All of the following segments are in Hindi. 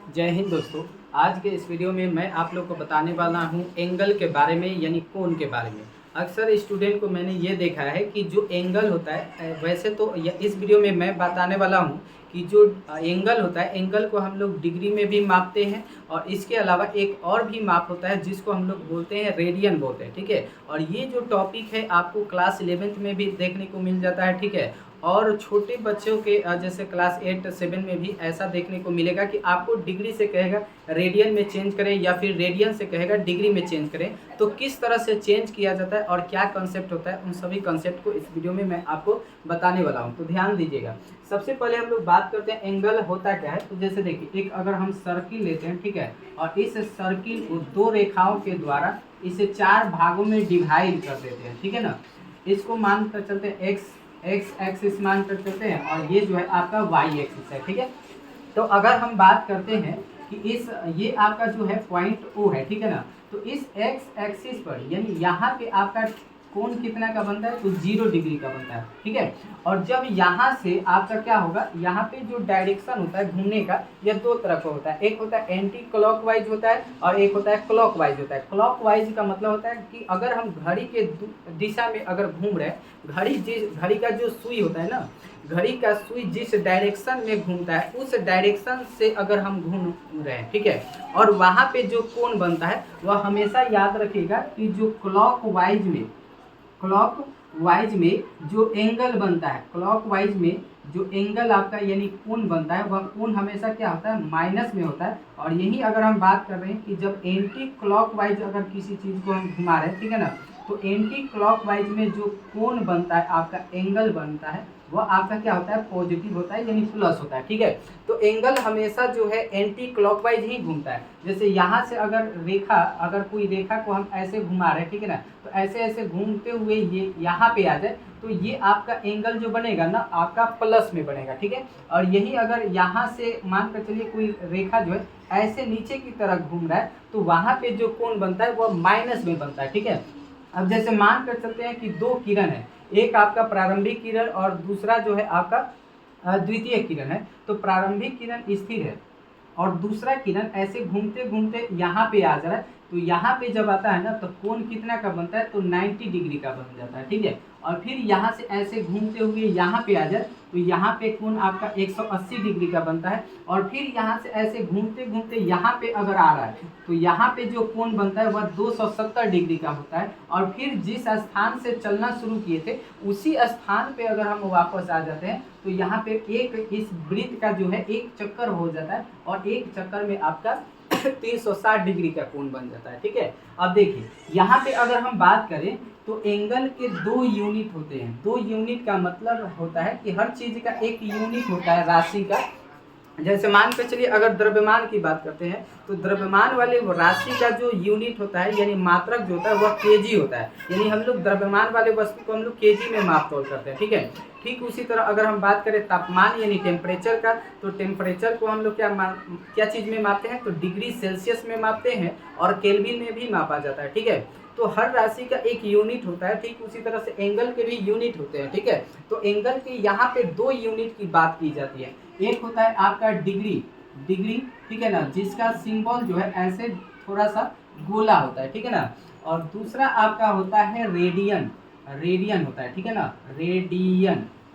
जय हिंद दोस्तों। आज के इस वीडियो में मैं आप लोग को बताने वाला हूं एंगल के बारे में, यानी कोण के बारे में। अक्सर स्टूडेंट को मैंने ये देखा है कि जो एंगल होता है, वैसे तो इस वीडियो में मैं बताने वाला हूं कि जो एंगल होता है, एंगल को हम लोग डिग्री में भी मापते हैं और इसके अलावा एक और भी माप होता है जिसको हम लोग बोलते हैं रेडियन बोलते हैं। ठीक है, और ये जो टॉपिक है आपको क्लास 11th में भी देखने को मिल जाता है। ठीक है, और छोटे बच्चों के जैसे क्लास 8-7 में भी ऐसा देखने को मिलेगा कि आपको डिग्री से कहेगा रेडियन में चेंज करें या फिर रेडियन से कहेगा डिग्री में चेंज करें। तो किस तरह से चेंज किया जाता है और क्या कॉन्सेप्ट होता है, उन सभी कॉन्सेप्ट को इस वीडियो में मैं आपको बताने वाला हूं। तो ध्यान दीजिएगा। सबसे पहले हम लोग बात करते हैं एंगल होता क्या है। तो जैसे देखिए, एक अगर हम सर्किल लेते हैं, ठीक है, और इस सर्किल को दो रेखाओं के द्वारा इसे 4 भागों में डिवाइड कर देते हैं। ठीक है ना, इसको मान कर चलते हैं एक्स एक्सिस मान कर चलते हैं और ये जो है आपका वाई एक्सिस है। ठीक है, तो अगर हम बात करते हैं कि ये आपका जो है पॉइंट ओ है, ठीक है ना, तो इस एक्स एक्सिस पर यानी यहाँ पे आपका कोण कितना का बनता है, तो 0 डिग्री का बनता है। ठीक है, और जब यहाँ से आपका क्या होगा, यहाँ पे जो डायरेक्शन होता है घूमने का, यह दो तरह का होता है। एक होता है एंटी क्लॉकवाइज होता है और एक होता है क्लॉकवाइज होता है। क्लॉकवाइज का मतलब होता है कि अगर हम घड़ी के दिशा में अगर घूम रहे हैं, घड़ी का जो सुई होता है ना, घड़ी का सुई जिस डायरेक्शन में घूमता है उस डायरेक्शन से अगर हम घूम रहे हैं, ठीक है, और वहाँ पे जो कोण बनता है वह हमेशा याद रखिएगा कि जो क्लॉकवाइज में जो एंगल बनता है, क्लॉकवाइज में जो एंगल आपका यानी कोण बनता है, वह कोण हमेशा क्या होता है, माइनस में होता है। और यही अगर हम बात कर रहे हैं कि जब एंटी क्लॉकवाइज अगर किसी चीज़ को हम घुमा रहे हैं, ठीक है ना, तो एंटी क्लॉकवाइज में जो कोण बनता है, आपका एंगल बनता है, वह आपका क्या होता है, पॉजिटिव होता है यानी प्लस होता है। ठीक है, तो एंगल हमेशा जो है एंटी क्लॉकवाइज ही घूमता है। जैसे यहाँ से अगर कोई रेखा को हम ऐसे घुमा रहे हैं, ठीक है ना, तो ऐसे ऐसे घूमते हुए ये यहाँ पे आ जाए तो ये आपका एंगल जो बनेगा ना, आपका प्लस में बनेगा। ठीक है, और यही अगर यहाँ से मान कर चलिए कोई रेखा जो है ऐसे नीचे की तरह घूम रहा है तो वहाँ पे जो कोण बनता है वह माइनस में बनता है। ठीक है, अब जैसे मान कर चलते हैं कि दो किरण है, एक आपका प्रारंभिक किरण और दूसरा जो है आपका द्वितीय किरण है। तो प्रारंभिक किरण स्थिर है और दूसरा किरण ऐसे घूमते घूमते यहाँ पे आ जा रहा है, तो यहाँ पे जब आता है ना तो कोण कितना का बनता है, तो 90 डिग्री का बन जाता है। ठीक है, और फिर यहाँ से ऐसे घूमते हुए यहाँ पे आ जाए तो यहाँ पे कोण आपका 180 डिग्री का बनता है। और फिर यहाँ से ऐसे घूमते घूमते यहाँ पे अगर आ रहा है तो यहाँ पे जो कोण बनता है वह 270 डिग्री का होता है। और फिर जिस स्थान से चलना शुरू किए थे उसी स्थान पे अगर हम वापस आ जाते हैं तो यहाँ पे एक इस वृत्त का जो है एक चक्कर हो जाता है और एक चक्कर में आपका 360 डिग्री का कोण बन जाता है। ठीक है, अब देखिए यहाँ पे अगर हम बात करें तो एंगल के 2 यूनिट होते हैं। 2 यूनिट का मतलब होता है कि हर चीज का एक यूनिट होता है राशि का। जैसे मान कर चलिए अगर द्रव्यमान की बात करते हैं तो द्रव्यमान वाले राशि का जो यूनिट होता है यानी मात्रक जो होता है वह केजी होता है, यानी हम लोग द्रव्यमान वाले वस्तु को हम लोग केजी में माप तोल करते हैं। ठीक है, ठीक उसी तरह अगर हम बात करें तापमान यानी टेम्परेचर का, तो टेम्परेचर को हम लोग क्या चीज़ में मापते हैं, तो डिग्री सेल्सियस में मापते हैं और केल्विन में भी मापा जाता है। ठीक है, तो हर राशि का एक यूनिट होता है, ठीक उसी तरह से एंगल के भी यूनिट होते हैं। ठीक है, तो एंगल के यहाँ पे 2 यूनिट की बात की जाती है। एक होता है आपका डिग्री, ठीक है ना, जिसका सिंबल जो है ऐसे थोड़ा सा गोला होता है। ठीक है ना, और दूसरा आपका होता है रेडियन होता है। ठीक है ना,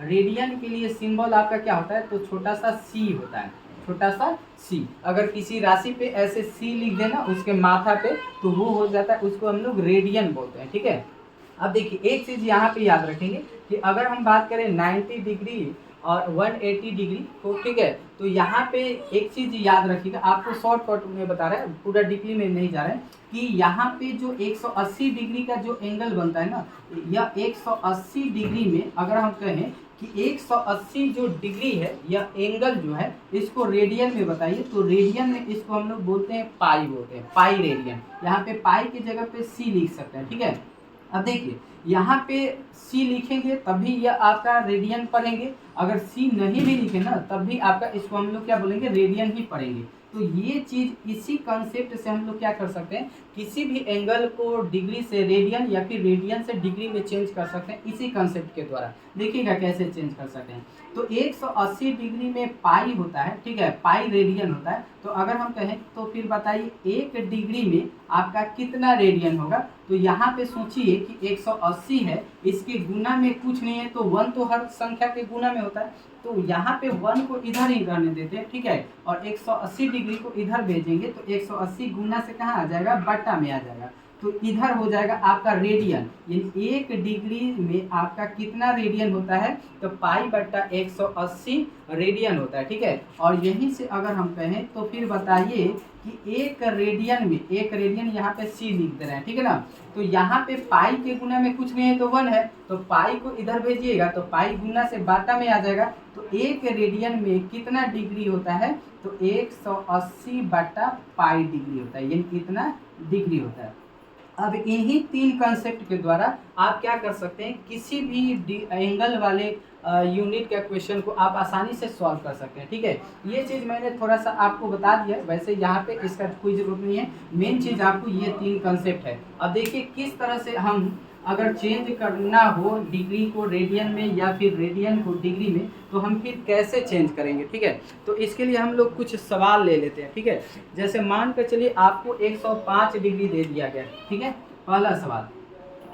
रेडियन के लिए सिंबल आपका क्या होता है, तो छोटा सा सी होता है, छोटा सा सी। अगर किसी राशि पे ऐसे सी लिख देना उसके माथा पे तो वो हो जाता है, उसको हम लोग रेडियन बोलते हैं। ठीक है, अब देखिए एक चीज़ यहाँ पे याद रखेंगे कि अगर हम बात करें 90 डिग्री और 180 डिग्री को, ठीक है, तो यहाँ पे एक चीज़ याद रखिएगा, आपको शॉर्टकट में बता रहे हैं, पूरा डीपली में नहीं जा रहे हैं, कि यहाँ पे जो 180 डिग्री का जो एंगल बनता है ना, यह 180 डिग्री में अगर हम कहें कि 180 जो डिग्री है यह एंगल जो है इसको रेडियन में बताइए, तो रेडियन में इसको हम लोग बोलते हैं पाई, बोलते हैं पाई रेडियन। यहाँ पे पाई की जगह पे सी लिख सकते हैं। ठीक है, अब देखिए यहाँ पे सी लिखेंगे तभी यह आपका रेडियन पढ़ेंगे, अगर सी नहीं भी लिखे ना तब भी आपका इसको हम लोग क्या बोलेंगे, रेडियन ही पढ़ेंगे। तो ये चीज़ इसी कंसेप्ट से हम लोग क्या कर सकते हैं, किसी भी एंगल को डिग्री से रेडियन या फिर रेडियन से डिग्री में चेंज कर सकते हैं इसी कंसेप्ट के द्वारा। देखिएगा कैसे चेंज कर सकते हैं। तो 180 डिग्री में पाई होता है, ठीक है, पाई रेडियन होता है। तो अगर हम कहें तो फिर बताइए 1 डिग्री में आपका कितना रेडियन होगा। तो यहाँ पे सोचिए कि 180 है, इसके गुना में कुछ नहीं है, तो 1 तो हर संख्या के गुना में होता है, तो यहाँ पे 1 को इधर ही रहने देते हैं, ठीक है, और 180 डिग्री को इधर भेजेंगे तो 180 गुना से कहाँ आ जाएगा, बट्टा में आ जाएगा। तो इधर हो जाएगा आपका रेडियन, यानी 1 डिग्री में आपका कितना रेडियन होता है, तो पाई बट्टा 180 रेडियन होता है, ठीक है। और यहीं से अगर हम कहें तो फिर बताइए कि 1 रेडियन में, 1 रेडियन यहाँ पे सी लिख दे रहे हैं, ठीक है ना। तो यहाँ पे पाई के गुना में कुछ नहीं है तो 1 है, तो पाई को इधर भेजिएगा तो पाई गुना से बाटा में आ जाएगा। तो 1 रेडियन में कितना डिग्री होता है, तो 180 बटा पाई डिग्री होता है, यानी कितना डिग्री होता है। अब इन्हीं 3 कंसेप्ट के द्वारा आप क्या कर सकते हैं, किसी भी एंगल वाले यूनिट का क्वेश्चन को आप आसानी से सॉल्व कर सकते हैं, ठीक है। ये चीज़ मैंने थोड़ा सा आपको बता दिया, वैसे यहाँ पे इसका कोई ज़रूरत नहीं है, मेन चीज़ आपको ये 3 कंसेप्ट है। अब देखिए किस तरह से हम अगर चेंज करना हो डिग्री को रेडियन में या फिर रेडियन को डिग्री में, तो हम फिर कैसे चेंज करेंगे, ठीक है। तो इसके लिए हम लोग कुछ सवाल ले लेते हैं, ठीक है। जैसे मान कर चलिए आपको 105 डिग्री दे दिया गया, ठीक है। पहला सवाल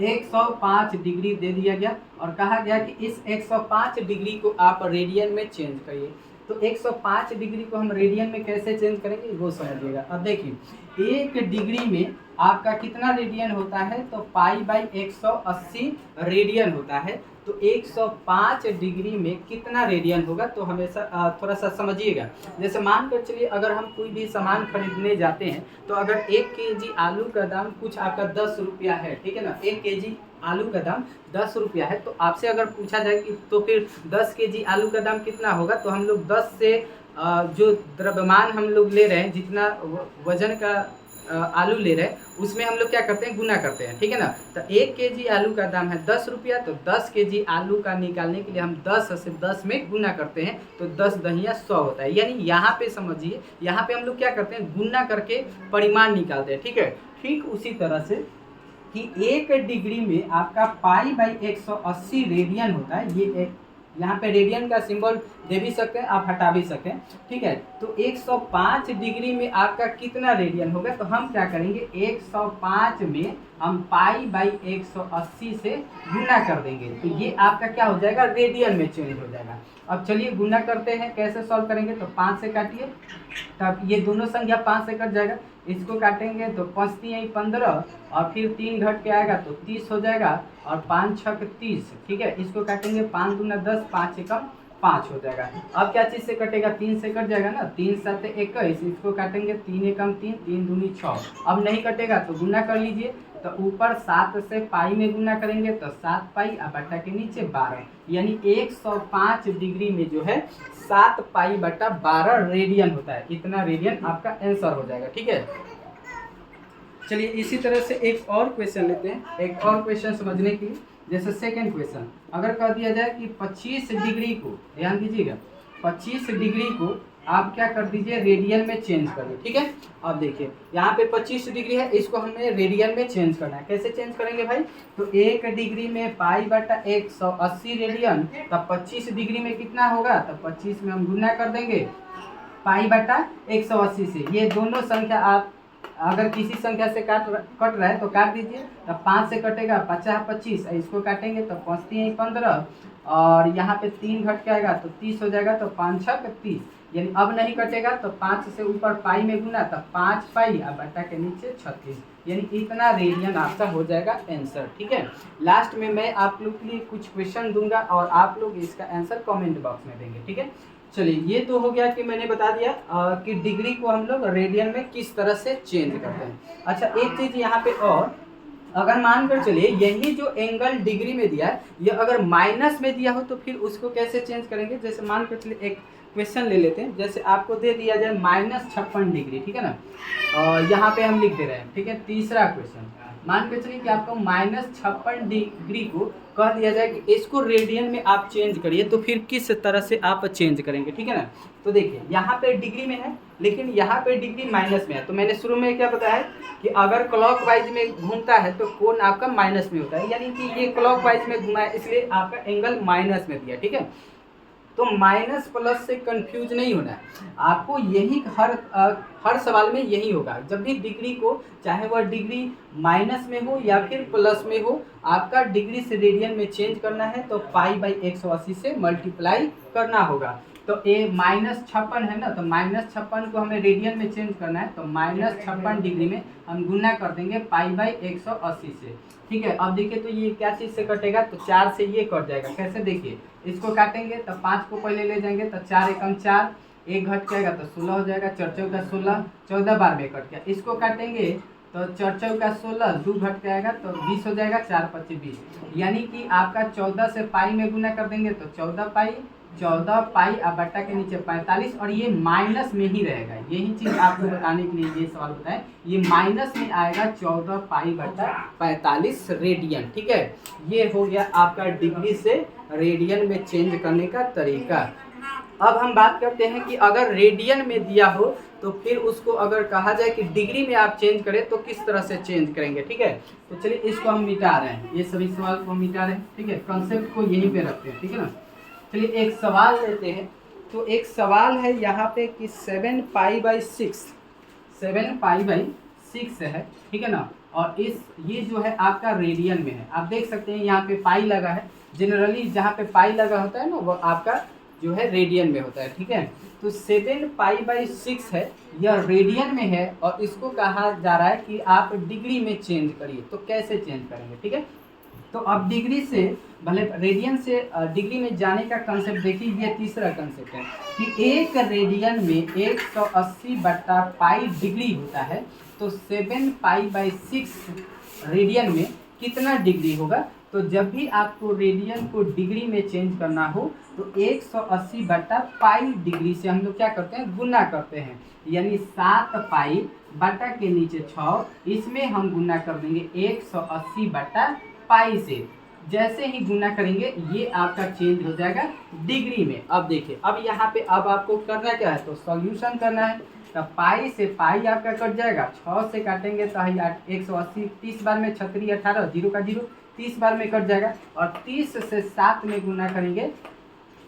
105 डिग्री दे दिया गया और कहा गया कि इस 105 डिग्री को आप रेडियन में चेंज करिए। तो 105 डिग्री को हम रेडियन में कैसे चेंज करेंगे वो समझिएगा। अब देखिए 1 डिग्री में आपका कितना रेडियन होता है, तो पाई बाई 180 रेडियन होता है। तो 105 डिग्री में कितना रेडियन होगा, तो हमेशा थोड़ा सा समझिएगा। जैसे मान कर चलिए अगर हम कोई भी सामान खरीदने जाते हैं, तो अगर 1 केजी आलू का दाम कुछ आपका 10 रुपया है, ठीक है ना, 1 केजी आलू का दाम 10 रुपया है। तो आपसे अगर पूछा जाए कि तो फिर 10 केजी आलू का दाम कितना होगा, तो हम लोग 10 से जो द्रव्यमान हम लोग ले रहे हैं, जितना वजन का आलू ले रहे हैं, उसमें हम लोग क्या करते हैं, गुना करते हैं, ठीक है ना। तो 1 केजी आलू का दाम है 10 रुपया, तो 10 केजी आलू का निकालने के लिए हम 10 से 10 में गुना करते हैं, तो 10 दहिया 100 होता है। यानी यहाँ पे समझिए, यहाँ पे हम लोग क्या करते हैं, गुना करके परिमाण निकालते हैं, ठीक है। ठीक उसी तरह से कि 1 डिग्री में आपका पाई बाई 180 रेडियन होता है। ये एक यहाँ पे रेडियन का सिंबल दे भी सकते हैं, आप हटा भी सकते हैं, ठीक है। तो 105 डिग्री में आपका कितना रेडियन होगा, तो हम क्या करेंगे, 105 में हम पाई बाई 180 से गुना कर देंगे, तो ये आपका क्या हो जाएगा, रेडियन में चेंज हो जाएगा। अब चलिए गुना करते हैं, कैसे सॉल्व करेंगे, तो 5 से काटिए, तब ये दोनों संख्या 5 से कट जाएगा। इसको काटेंगे तो 5 3 15 और फिर 3 घट के आएगा तो 30 हो जाएगा, और 5 6 30, ठीक है। इसको काटेंगे 5 दूना 10, 5 एकम 5 हो जाएगा। अब क्या चीज़ से कटेगा, 3 से कट जाएगा ना, 3 7 21, इसको काटेंगे 3 एकम 3, 3 दूनी 6। अब नहीं कटेगा तो गुना कर लीजिए, तो ऊपर 7 से पाई में गुना करेंगे तो 7 पाई, अब बट्टा के नीचे 12, यानी 105 डिग्री में जो है 7 पाई बट्टा 12 रेडियन होता है। इतना रेडियन आपका आंसर हो जाएगा, ठीक है। चलिए इसी तरह से एक और क्वेश्चन लेते हैं, एक और क्वेश्चन समझने के लिए। जैसे सेकंड क्वेश्चन अगर कह दिया जाए कि 25 डिग्री को, ध्यान दीजिएगा, 25 डिग्री को आप क्या कर दीजिए, रेडियन में चेंज करिए, ठीक है। अब देखिए यहाँ पे 25 डिग्री है, इसको हमें रेडियन में चेंज करना है। कैसे चेंज करेंगे भाई, तो 1 डिग्री में पाई बटा 180 रेडियन, तब 25 डिग्री में कितना होगा, तब 25 में हम गुना कर देंगे पाई बटा 180 से। ये दोनों संख्या आप अगर किसी संख्या से कट रहा है तो काट दीजिए, तब 5 से कटेगा 50 25, इसको काटेंगे तो 5 3 15, और यहाँ पे 3 घट के आएगा तो 30 हो जाएगा, तो 5 6 30, यानी अब नहीं कटेगा तो 5 से ऊपर पाई में गुना, तब 5 पाई, अब बट्टा के नीचे 36, यानी इतना रेडियन आपका हो जाएगा आंसर, ठीक है। लास्ट में मैं आप लोग के लिए कुछ क्वेश्चन दूंगा और आप लोग इसका आंसर कमेंट बॉक्स में देंगे, ठीक है। चलिए ये तो हो गया कि मैंने बता दिया कि डिग्री को हम लोग रेडियन में किस तरह से चेंज करते हैं। अच्छा एक चीज़ यहाँ पे और, अगर मानकर चलिए यही जो एंगल डिग्री में दिया है, ये अगर माइनस में दिया हो तो फिर उसको कैसे चेंज करेंगे। जैसे मानकर चलिए एक क्वेश्चन ले लेते हैं। जैसे आपको दे दिया जाए -56 डिग्री, ठीक है ना, और यहाँ पे हम लिख दे रहे हैं, ठीक है। तीसरा क्वेश्चन मान के चलिए कि आपको -56 डिग्री को कह दिया जाए कि इसको रेडियन में आप चेंज करिए, तो फिर किस तरह से आप चेंज करेंगे, ठीक है ना। तो देखिए यहाँ पे डिग्री में है, लेकिन यहाँ पे डिग्री माइनस में है। तो मैंने शुरू में क्या बताया कि अगर क्लॉकवाइज में घूमता है तो कोण आपका माइनस में होता है, यानी कि ये क्लॉकवाइज में घुमा है इसलिए आपका एंगल माइनस में दिया, ठीक है। तो माइनस प्लस से कंफ्यूज नहीं होना है आपको, यही हर सवाल में यही होगा। जब भी डिग्री को, चाहे वह डिग्री माइनस में हो या फिर प्लस में हो, आपका डिग्री से रेडियन में चेंज करना है तो पाई/180 से मल्टीप्लाई करना होगा। तो ये -56 है ना, तो -56 को हमें रेडियन में चेंज करना है, तो -56 डिग्री में हम गुना कर देंगे पाई/180 से, ठीक है। अब देखिए तो ये क्या चीज़ से कटेगा, तो 4 से ये कट जाएगा। कैसे, देखिए इसको काटेंगे तो 5 को पहले ले जाएंगे तो 4 एकम 4, एक घट जाएगा तो 16 हो जाएगा, 4 चौका 16, 14 बार में कट गया। इसको काटेंगे तो 4 चौका 16, 2 घट जाएगा तो 20 हो जाएगा, 4 5 20, यानी कि आपका 14 से पाई में गुना कर देंगे तो 14 पाई अब बट्टा के नीचे 45, और ये माइनस में ही रहेगा। यही चीज़ आपको बताने के लिए ये सवाल बताएं, ये माइनस में आएगा 14 पाई/45 रेडियन, ठीक है। ये हो गया आपका डिग्री से रेडियन में चेंज करने का तरीका। अब हम बात करते हैं कि अगर रेडियन में दिया हो तो फिर उसको अगर कहा जाए कि डिग्री में आप चेंज करें तो किस तरह से चेंज करेंगे, ठीक है। तो चलिए इसको हम मिटा रहे हैं, ये सभी सवाल को हम मिटा रहे हैं, ठीक है। कंसेप्ट को यहीं पे रखते हैं, ठीक है ना। चलिए एक सवाल लेते हैं। तो एक सवाल है यहाँ पे कि 7 पाई/6 है, ठीक है ना, और ये जो है आपका रेडियन में है। आप देख सकते हैं यहाँ पे पाई लगा है, जनरली जहाँ पे पाई लगा होता है ना वो आपका जो है रेडियन में होता है, ठीक है। तो 7 पाई/6 है, यह रेडियन में है और इसको कहा जा रहा है कि आप डिग्री में चेंज करिए। तो कैसे चेंज करेंगे, ठीक है। तो अब डिग्री से, भले रेडियन से डिग्री में जाने का कंसेप्ट देखिए, ये तीसरा कंसेप्ट है कि एक रेडियन में 180/पाई डिग्री होता है। तो 7 पाई/6 रेडियन में कितना डिग्री होगा। तो जब भी आपको रेडियन को डिग्री में चेंज करना हो तो 180/पाई डिग्री से हम लोग क्या करते हैं, गुना करते हैं, यानी 7 पाई बटा के नीचे 6, इसमें हम गुना कर देंगे 180/पाई से। जैसे ही गुना करेंगे ये आपका चेंज हो जाएगा डिग्री में। अब देखिए, अब यहाँ पे अब आपको करना क्या है, तो सॉल्यूशन करना है। तो पाई से पाई आपका कट जाएगा, 6 से काटेंगे तो 180, 30 बार में 36 18, 0 का 0, 30 बार में कट जाएगा, और 30 से 7 में गुना करेंगे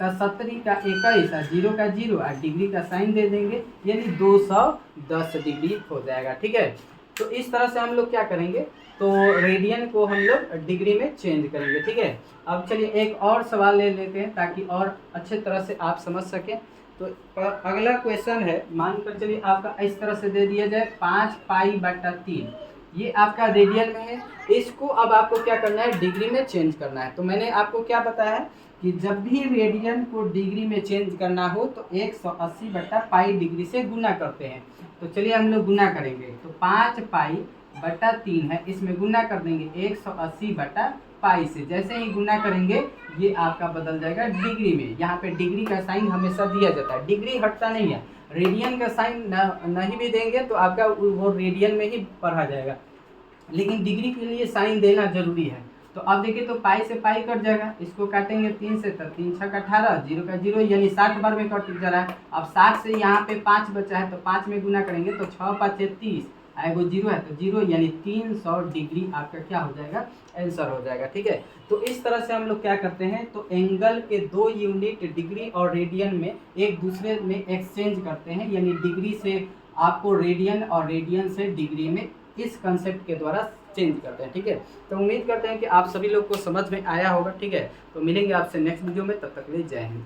तो 70 का 21 और 0 का 0 और डिग्री का साइन दे देंगे, यानी 210 डिग्री हो जाएगा, ठीक है। तो इस तरह से हम लोग क्या करेंगे, तो रेडियन को हम लोग डिग्री में चेंज करेंगे, ठीक है। अब चलिए एक और सवाल ले लेते हैं ताकि और अच्छे तरह से आप समझ सकें। तो अगला क्वेश्चन है, मानकर चलिए आपका इस तरह से दे दिया जाए 5 पाई/3, ये आपका रेडियन में है। इसको अब आपको क्या करना है, डिग्री में चेंज करना है। तो मैंने आपको क्या बताया है कि जब भी रेडियन को डिग्री में चेंज करना हो तो 180/पाई डिग्री से गुना करते हैं। तो चलिए हम लोग गुना करेंगे, तो 5 पाई/3 है, इसमें गुना कर देंगे 180/पाई से। जैसे ही गुना करेंगे ये आपका बदल जाएगा डिग्री में। यहाँ पे डिग्री का साइन हमेशा दिया जाता है, डिग्री हटता नहीं है। रेडियन का साइन नहीं भी देंगे तो आपका वो रेडियन में ही पढ़ा जाएगा, लेकिन डिग्री के लिए साइन देना जरूरी है। तो अब देखिए, तो पाई से पाई कट जाएगा, इसको काटेंगे 3 से तो 3 6 का 18, 0 का 0, यानी 60 बार में कट जा रहा है। अब 60 से यहाँ पे 5 बचा है तो 5 में गुना करेंगे तो 6 5 30, वो 0 है तो 0, यानी 300 डिग्री आपका क्या हो जाएगा, आंसर हो जाएगा, ठीक है। तो इस तरह से हम लोग क्या करते हैं, तो एंगल के 2 यूनिट डिग्री और रेडियन में एक दूसरे में एक्सचेंज करते हैं, यानी डिग्री से आपको रेडियन और रेडियन से डिग्री में इस कंसेप्ट के द्वारा चेंज करते हैं, ठीक है। तो उम्मीद करते हैं कि आप सभी लोग को समझ में आया होगा, ठीक है। तो मिलेंगे आपसे नेक्स्ट वीडियो में, तब तक के लिए जय हिंद।